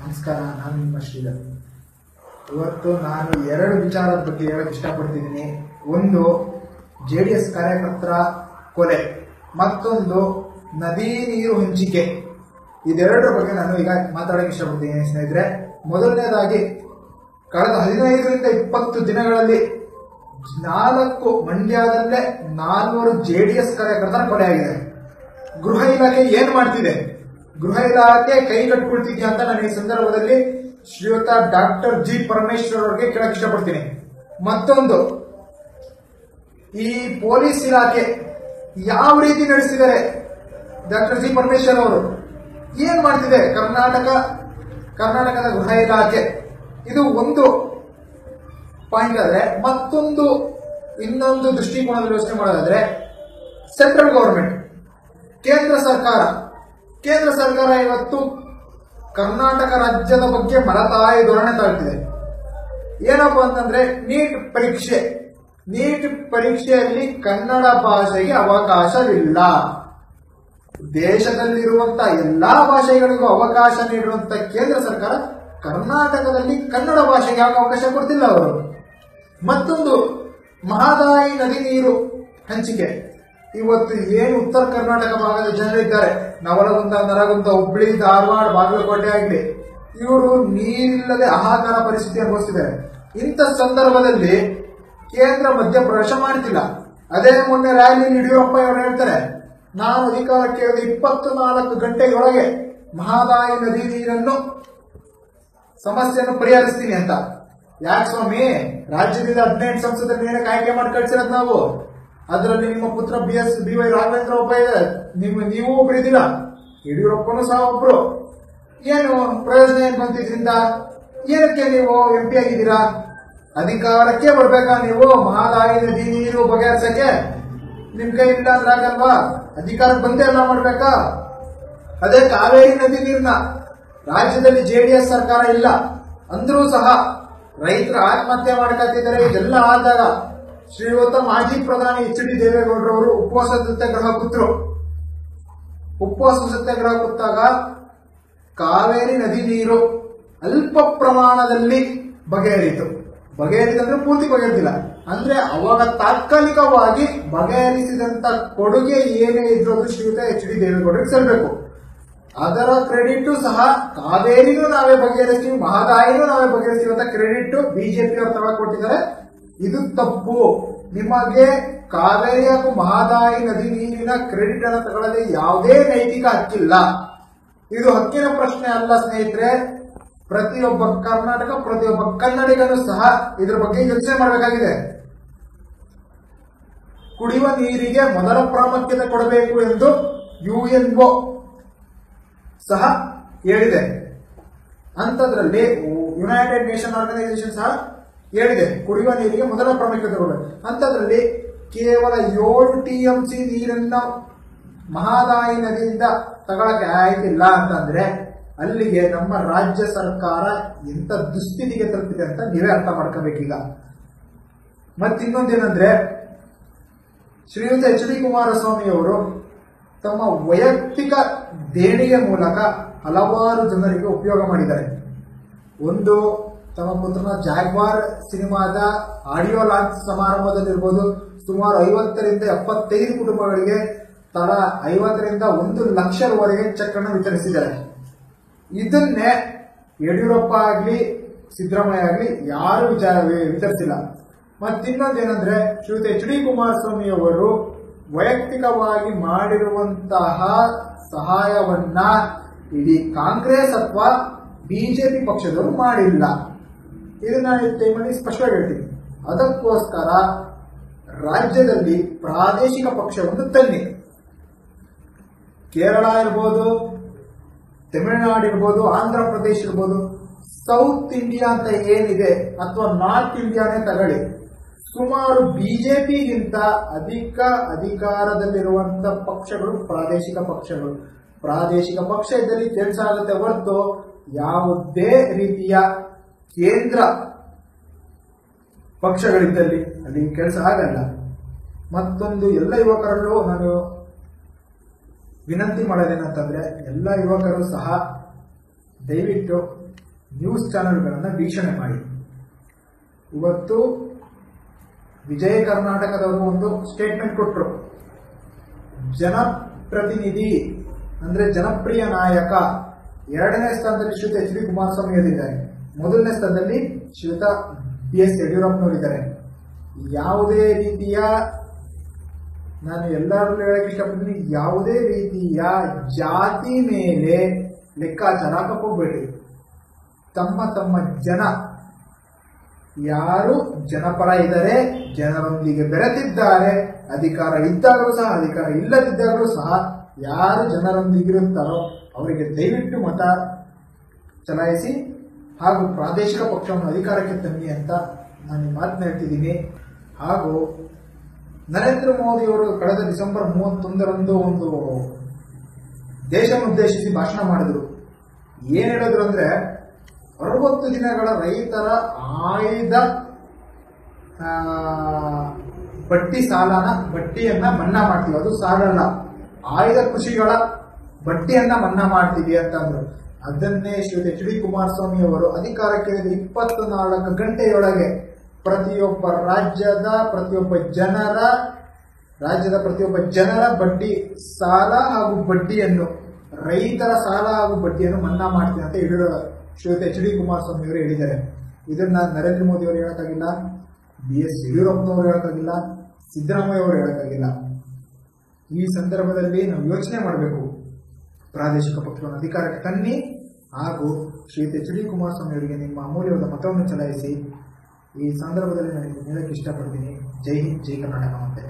ನಮಸ್ಕಾರ, ನಾನು ನಿಮ್ಮ ಶ್ರೀಧರ್. ಇವತ್ತು ನಾನು ಎರಡು ವಿಚಾರದ ಬಗ್ಗೆ ಹೇಳಕ್ಕೆ ಇಷ್ಟಪಡ್ತಿದ್ದೀನಿ. ಒಂದು, JDS ಕಾರ್ಯಕರ್ತರ ಕೊಲೆ, ಮತ್ತೊಂದು ನದಿ ನೀರು ಹಂಚಿಕೆ. ಇದೆರಡರ ಬಗ್ಗೆ ನಾನು ಈಗ ಮಾತಾಡಕ್ಕೆ ಇಷ್ಟಪಡ್ತೀನಿ ಸ್ನೇಹಿತರೆ. ಮೊದಲನೇದಾಗಿ, ಕಳೆದ 15ರಿಂದ 20 ದಿನಗಳಲ್ಲಿ 4 ಮಂಡ್ಯದಲ್ಲೇ 4 JDS ಕಾರ್ಯಕರ್ತರ ಕೊಲೆ ಆಗಿದೆ. ಗೃಹ ಇಲಾಖೆ ಏನ್ ಮಾಡ್ತಿದೆ? ಗೃಹ ಇಲಾಖೆ ಕೈ ಕಟ್ಕೊಳ್ತಿದ್ಯಾ ಅಂತ ನಾನು ಈ ಸಂದರ್ಭದಲ್ಲಿ ಶ್ರೀಯುತ ಡಾಕ್ಟರ್ ಜಿ ಪರಮೇಶ್ವರ್ ಅವರಿಗೆ ಕೇಳಕ್ ಇಷ್ಟಪಡ್ತೀನಿ. ಮತ್ತೊಂದು, ಈ ಪೊಲೀಸ್ ಇಲಾಖೆ ಯಾವ ರೀತಿ ನಡೆಸ್ತಿದ್ದಾರೆ? ಡಾಕ್ಟರ್ ಜಿ ಪರಮೇಶ್ವರ್ ಅವರು ಏನ್ ಮಾಡ್ತಿದೆ? ಕರ್ನಾಟಕದ ಗೃಹ ಇಲಾಖೆ, ಇದು ಒಂದು ಪಾಯಿಂಟ್ ಆದ್ರೆ, ಇನ್ನೊಂದು ದೃಷ್ಟಿಕೋನದಲ್ಲಿ ಯೋಚನೆ ಮಾಡೋದಾದ್ರೆ, ಸೆಂಟ್ರಲ್ ಗವರ್ಮೆಂಟ್, ಕೇಂದ್ರ ಸರ್ಕಾರ ಇವತ್ತು ಕರ್ನಾಟಕ ರಾಜ್ಯದ ಬಗ್ಗೆ ಮಲತಾಯಿ ಧೋರಣೆ ತಾಳ್ತಿದೆ. ಏನಪ್ಪಾ ಅಂತಂದ್ರೆ, ನೀಟ್ ಪರೀಕ್ಷೆಯಲ್ಲಿ ಕನ್ನಡ ಭಾಷೆಗೆ ಅವಕಾಶವಿಲ್ಲ. ದೇಶದಲ್ಲಿರುವಂತಹ ಎಲ್ಲಾ ಭಾಷೆಗಳಿಗೂ ಅವಕಾಶ ನೀಡುವಂತ ಕೇಂದ್ರ ಸರ್ಕಾರ ಕರ್ನಾಟಕದಲ್ಲಿ ಕನ್ನಡ ಭಾಷೆಗೆ ಯಾಕೆ ಅವಕಾಶ ಕೊಡ್ತಿಲ್ಲ ಅವರು? ಮತ್ತೊಂದು, ಮಹದಾಯಿ ನದಿ ನೀರು ಹಂಚಿಕೆ. ಇವತ್ತು ಏನು ಉತ್ತರ ಕರ್ನಾಟಕ ಭಾಗದ ಜನರಿದ್ದಾರೆ, ನವಲಗುಂದ, ನರಗುಂದ, ಹುಬ್ಳಿ, ಧಾರವಾಡ, ಬಾಗಲಕೋಟೆ ಆಗಲಿ, ಇವರು ನೀರಿಲ್ಲದೆ ಹಾಹಾಕಾರ ಪರಿಸ್ಥಿತಿ ಅನುಭವಿಸಿದ್ದಾರೆ. ಇಂಥ ಸಂದರ್ಭದಲ್ಲಿ ಕೇಂದ್ರ ಮಧ್ಯಪ್ರವೇಶ ಮಾಡ್ತಿಲ್ಲ. ಅದೇ ಮೊನ್ನೆ ರ್ಯಾಲಿಯಲ್ಲಿ ಯಡಿಯೂರಪ್ಪ ಅವರು ಹೇಳ್ತಾರೆ, ನಾನು ಅಧಿಕಾರಕ್ಕೆ 24 ಗಂಟೆಯೊಳಗೆ ಮಹದಾಯಿ ನದಿ ನೀರನ್ನು ಸಮಸ್ಯೆಯನ್ನು ಪರಿಹರಿಸ್ತೀನಿ ಅಂತ. ಯಾಕೆ ಸ್ವಾಮಿ? ರಾಜ್ಯದಿಂದ 18 ಸಂಸದರಿಗೆ ಏನಕ್ಕೆ ಆಯ್ಕೆ ಮಾಡಿ ಕಳಿಸಿರೋದು ನಾವು? ಅದರಲ್ಲಿ ನಿಮ್ಮ ಪುತ್ರ BY ರಾಘವೇಂದ್ರ ಒಬ್ಬ ಇದೆ, ನೀವು ಒಬ್ರು ಇದ್ದೀರಾ, ಯಡಿಯೂರಪ್ಪನೂ ಸಹ ಒಬ್ರು. ಏನು ಪ್ರಯೋಜನ ಏನ್ ಬಂತಿದ್ರಿಂದ? ಏನಕ್ಕೆ ನೀವು MP ಆಗಿದ್ದೀರಾ? ಅಧಿಕಾರಕ್ಕೆ ಬರ್ಬೇಕಾ ನೀವು? ಮಹದಾಯಿ ನದಿ ನೀರು ಬಗೆಹರಿಸಕ್ಕೆ ನಿಮ್ ಕೈ ಇಲ್ಲ ಅಂದ್ರೆ ಆಗಲ್ವಾ? ಅಧಿಕಾರಕ್ಕೆ ಬಂದೇ ಎಲ್ಲ ಮಾಡ್ಬೇಕಾ? ಅದೇ ಕಾವೇರಿ ನದಿ ನೀರ್ನ ರಾಜ್ಯದಲ್ಲಿ JDS ಸರ್ಕಾರ ಇಲ್ಲ ಅಂದ್ರೂ ಸಹ ರೈತರ ಆತ್ಮಹತ್ಯೆ ಮಾಡ್ಕೊತಿದ್ದಾರೆ. ಇದೆಲ್ಲ ಆದಾಗ ಶ್ರೀಯುತ ಮಾಜಿ ಪ್ರಧಾನಿ HD ದೇವೇಗೌಡರವರು ಉಪವಾಸ ಸತ್ಯಾಗ್ರಹ ಕೂತಾಗ ಕಾವೇರಿ ನದಿ ನೀರು ಅಲ್ಪ ಪ್ರಮಾಣದಲ್ಲಿ ಬಗೆಹರಿತಂದ್ರೆ ಪೂರ್ತಿ ಬಗೆಹರಿದಿಲ್ಲ. ಅಂದ್ರೆ ಅವಾಗ ತಾತ್ಕಾಲಿಕವಾಗಿ ಬಗೆಹರಿಸಿದಂತ ಕೊಡುಗೆ ಏನೇ ಇದ್ರು ಅದು ಶ್ರೀಯುತ HD ದೇವೇಗೌಡರಿಗೆ ಸಲ್ಲಬೇಕು. ಅದರ ಕ್ರೆಡಿಟ್ ಸಹ ಕಾವೇರಿನೂ ನಾವೇ ಬಗೆಹರಿಸ್ತೀವಿ, ಮಹದಾಯಿನೂ ನಾವೇ ಬಗೆಹರಿಸ್ತೀವಿ ಅಂತ ಕ್ರೆಡಿಟ್ ಬಿಜೆಪಿ ಅವರು ತಗೊಳಕ್ ಕೊಟ್ಟಿದ್ದಾರೆ. ಇದು ತಪ್ಪು. ನಿಮಗೆ ಕಾವೇರಿ ಹಾಗೂ ಮಹದಾಯಿ ನದಿ ನೀರಿನ ಕ್ರೆಡಿಟ್ ಅನ್ನು ತಗೊಳ್ಳದೆ ಯಾವುದೇ ನೈತಿಕ ಹಕ್ಕಿಲ್ಲ. ಇದು ಹಕ್ಕಿನ ಪ್ರಶ್ನೆ ಅಲ್ಲ ಸ್ನೇಹಿತರೆ. ಪ್ರತಿಯೊಬ್ಬ ಕನ್ನಡಿಗನು ಸಹ ಇದ್ರ ಬಗ್ಗೆ ಯೋಚನೆ ಮಾಡಬೇಕಾಗಿದೆ. ಕುಡಿಯುವ ನೀರಿಗೆ ಮೊದಲ ಪ್ರಾಮುಖ್ಯತೆ ಕೊಡಬೇಕು ಎಂದು UNO ಸಹ ಹೇಳಿದೆ. ಅಂತದ್ರಲ್ಲಿ ಯುನೈಟೆಡ್ ನೇಷನ್ ಆರ್ಗನೈಸೇಷನ್ ಸಹ ಹೇಳಿದೆ, ಕುಡಿಯುವ ನೀರಿಗೆ ಮೊದಲ ಪ್ರಾಮುಖ್ಯತೆ ಕೊಡಬೇಕು. ಅಂತದ್ರಲ್ಲಿ ಕೇವಲ 7 TMC ನೀರನ್ನ ಮಹದಾಯಿ ನದಿಯಿಂದ ತಗೊಳಕ್ಕೆ ಆಯ್ತಿಲ್ಲ ಅಂತಂದ್ರೆ ಅಲ್ಲಿಗೆ ನಮ್ಮ ರಾಜ್ಯ ಸರ್ಕಾರ ಎಂತ ದುಸ್ಥಿತಿಗೆ ತಲುಪಿದೆ ಅಂತ ನೀವೇ ಅರ್ಥ ಮಾಡ್ಕೋಬೇಕೀಗ. ಮತ್ತಿನ್ನೊಂದೇನಂದ್ರೆ, ಶ್ರೀಯುತ HD ಕುಮಾರಸ್ವಾಮಿ ಅವರು ತಮ್ಮ ವೈಯಕ್ತಿಕ ದೇಣಿಗೆ ಮೂಲಕ ಹಲವಾರು ಜನರಿಗೆ ಉಪಯೋಗ ಮಾಡಿದ್ದಾರೆ. ಒಂದು, ತಮ್ಮ ಪುತ್ರನ ಜಾಗ್ವಾರ್ ಸಿನಿಮಾದ ಆಡಿಯೋ ಲಾಂಚ್ ಸಮಾರಂಭದಲ್ಲಿರ್ಬೋದು, ಸುಮಾರು 50ರಿಂದ 75 ಕುಟುಂಬಗಳಿಗೆ ತಲಾ 50ರಿಂದ 1 ಲಕ್ಷವರೆಗೆ ಚೆಕ್ ಅನ್ನು ವಿತರಿಸಿದ್ದಾರೆ. ಇದನ್ನೇ ಯಡಿಯೂರಪ್ಪ ಆಗ್ಲಿ ಸಿದ್ದರಾಮಯ್ಯ ಆಗ್ಲಿ ಯಾರು ವಿತರಿಸಿಲ್ಲ. ಮತ್ತಿನ್ನೊಂದೇನಂದ್ರೆ, ಶ್ರೀಯುತ HD ಕುಮಾರಸ್ವಾಮಿ ಅವರು ವೈಯಕ್ತಿಕವಾಗಿ ಮಾಡಿರುವಂತಹ ಸಹಾಯವನ್ನ ಇಡೀ ಕಾಂಗ್ರೆಸ್ ಅಥವಾ ಬಿಜೆಪಿ ಪಕ್ಷದವರು ಮಾಡಿಲ್ಲ. ಇದನ್ನ ಈ ಟೈಮಲ್ಲಿ ಸ್ಪಷ್ಟವಾಗಿ ಹೇಳ್ತೀನಿ. ಅದಕ್ಕೋಸ್ಕರ ರಾಜ್ಯದಲ್ಲಿ ಪ್ರಾದೇಶಿಕ ಪಕ್ಷವನ್ನು ತನ್ನಿ. ಕೇರಳ ಇರ್ಬೋದು, ತಮಿಳುನಾಡು ಇರ್ಬೋದು, ಆಂಧ್ರ ಪ್ರದೇಶ ಇರ್ಬೋದು, ಸೌತ್ ಇಂಡಿಯಾ ಅಂತ ಏನಿದೆ ಅಥವಾ ನಾರ್ತ್ ಇಂಡಿಯಾನೇ ತಗೊಳ್ಳಿ, ಸುಮಾರು ಬಿಜೆಪಿಗಿಂತ ಅಧಿಕ ಅಧಿಕಾರದಲ್ಲಿರುವಂತ ಪಕ್ಷಗಳು ಪ್ರಾದೇಶಿಕ ಪಕ್ಷಗಳು. ಪ್ರಾದೇಶಿಕ ಪಕ್ಷ ಇದ್ದಲ್ಲಿ ಕೆಲಸ ಆಗುತ್ತೆ ಹೊರತು ಯಾವುದೇ ರೀತಿಯ ಕೇಂದ್ರ ಪಕ್ಷಗಳಿದ್ದಲ್ಲಿ ಅಲ್ಲಿ ಕೆಲಸ ಆಗಲ್ಲ. ಮತ್ತೊಂದು, ಎಲ್ಲ ಯುವಕರಲ್ಲೂ ನಾನು ವಿನಂತಿ ಮಾಡೋದೇನಂತಂದ್ರೆ, ಎಲ್ಲ ಯುವಕರು ಸಹ ದಯವಿಟ್ಟು ನ್ಯೂಸ್ ಚಾನೆಲ್ಗಳನ್ನು ವೀಕ್ಷಣೆ ಮಾಡಿ. ಇವತ್ತು ವಿಜಯ ಕರ್ನಾಟಕದವರು ಒಂದು ಸ್ಟೇಟ್ಮೆಂಟ್ ಕೊಟ್ಟರು. ಜನಪ್ರತಿನಿಧಿ ಅಂದ್ರೆ ಜನಪ್ರಿಯ ನಾಯಕ 2ನೇ ಸ್ಥಾನದಲ್ಲಿ ಶ್ರೀಯುತ ಎಚ್ ಡಿ ಕುಮಾರಸ್ವಾಮಿ ಅವರಿದ್ದಾರೆ. 1ನೇ ಸ್ಥಾನದಲ್ಲಿ ಶ್ರೀಯುತ BS ಯಡಿಯೂರಪ್ಪನವರಿದ್ದಾರೆ. ಯಾವುದೇ ರೀತಿಯ, ನಾನು ಎಲ್ಲರಲ್ಲೂ ಹೇಳಕ್ಕೆ ಇಷ್ಟಪಡ್ತೀನಿ, ಯಾವುದೇ ರೀತಿಯ ಜಾತಿ ಮೇಲೆ ಲೆಕ್ಕಾಚಾರ ಹಾಕಕ್ಕೆ ಹೋಗ್ಬೇಡಿ. ತಮ್ಮ ತಮ್ಮ ಜನ ಯಾರು ಜನಪರ ಇದ್ದಾರೆ, ಜನರೊಂದಿಗೆ ಬೆರೆತಿದ್ದಾರೆ, ಅಧಿಕಾರ ಇದ್ದಾಗಲೂ ಸಹ ಅಧಿಕಾರ ಇಲ್ಲದಿದ್ದಾಗಲೂ ಸಹ ಯಾರು ಜನರೊಂದಿಗಿರುತ್ತಾರೋ ಅವರಿಗೆ ದಯವಿಟ್ಟು ಮತ ಚಲಾಯಿಸಿ ಹಾಗೂ ಪ್ರಾದೇಶಿಕ ಪಕ್ಷವನ್ನು ಅಧಿಕಾರಕ್ಕೆ ತನ್ನಿ ಅಂತ ನಾನು ಮಾತನಾಡ್ತಿದ್ದೀನಿ. ಹಾಗೂ ನರೇಂದ್ರ ಮೋದಿ ಅವರು ಕಳೆದ ಡಿಸೆಂಬರ್ 31ರಂದು ಒಂದು ದೇಶವನ್ನುದ್ದೇಶಿಸಿ ಭಾಷಣ ಮಾಡಿದ್ರು. ಏನ್ ಹೇಳಿದ್ರು ಅಂದ್ರೆ 60 ದಿನಗಳ ರೈತರ ಆಯ್ದ ಬಡ್ಡಿಯನ್ನ ಮನ್ನಾ ಮಾಡ್ತೀವಿ. ಅದು ಸಾಲಲ್ಲ, ಆಯ್ದ ಕೃಷಿಗಳ ಬಡ್ಡಿಯನ್ನ ಮನ್ನಾ ಮಾಡ್ತೀವಿ ಅಂತ ಅಂದ್ರು. ಅದನ್ನೇ ಶ್ರೀಯುತ ಎಚ್ ಡಿ ಕುಮಾರಸ್ವಾಮಿ ಅವರು ಅಧಿಕಾರಕ್ಕೆ 24 ಗಂಟೆಯೊಳಗೆ ಪ್ರತಿಯೊಬ್ಬ ರಾಜ್ಯದ ಪ್ರತಿಯೊಬ್ಬ ಜನರ ಬಡ್ಡಿ ಸಾಲ ಹಾಗೂ ಬಡ್ಡಿಯನ್ನು, ರೈತರ ಸಾಲ ಹಾಗೂ ಬಡ್ಡಿಯನ್ನು ಮನ್ನಾ ಮಾಡ್ತೀನಿ ಅಂತ ಶ್ರೀಯುತ ಎಚ್ ಡಿ ಕುಮಾರಸ್ವಾಮಿ ಅವರು ಹೇಳಿದ್ದಾರೆ. ಇದನ್ನ ನರೇಂದ್ರ ಮೋದಿ ಅವರು ಹೇಳಕ್ಕಾಗಿಲ್ಲ, BS ಯಡಿಯೂರಪ್ಪನವರು ಹೇಳಕ್ಕಾಗಿಲ್ಲ, ಸಿದ್ದರಾಮಯ್ಯ ಅವರು ಹೇಳಕ್ಕಾಗಿಲ್ಲ. ಈ ಸಂದರ್ಭದಲ್ಲಿ ನಾವು ಯೋಚನೆ ಮಾಡಬೇಕು. ಪ್ರಾದೇಶಿಕ ಪಕ್ಷವನ್ನು ಅಧಿಕಾರಕ್ಕೆ ತನ್ನಿ ಹಾಗೂ ಶ್ರೀಯುತ ಎಚ್ ಡಿ ಕುಮಾರಸ್ವಾಮಿ ಅವರಿಗೆ ನಿಮ್ಮ ಅಮೂಲ್ಯವಾದ ಮತವನ್ನು ಚಲಾಯಿಸಿ. ಈ ಸಂದರ್ಭದಲ್ಲಿ ನಾನು ಹೇಳಕ್ಕೆ ಇಷ್ಟಪಡ್ತೀನಿ. ಜೈ ಹಿಂದ್, ಜೈ ಕರ್ನಾಟಕ. ಮತ್ತೆ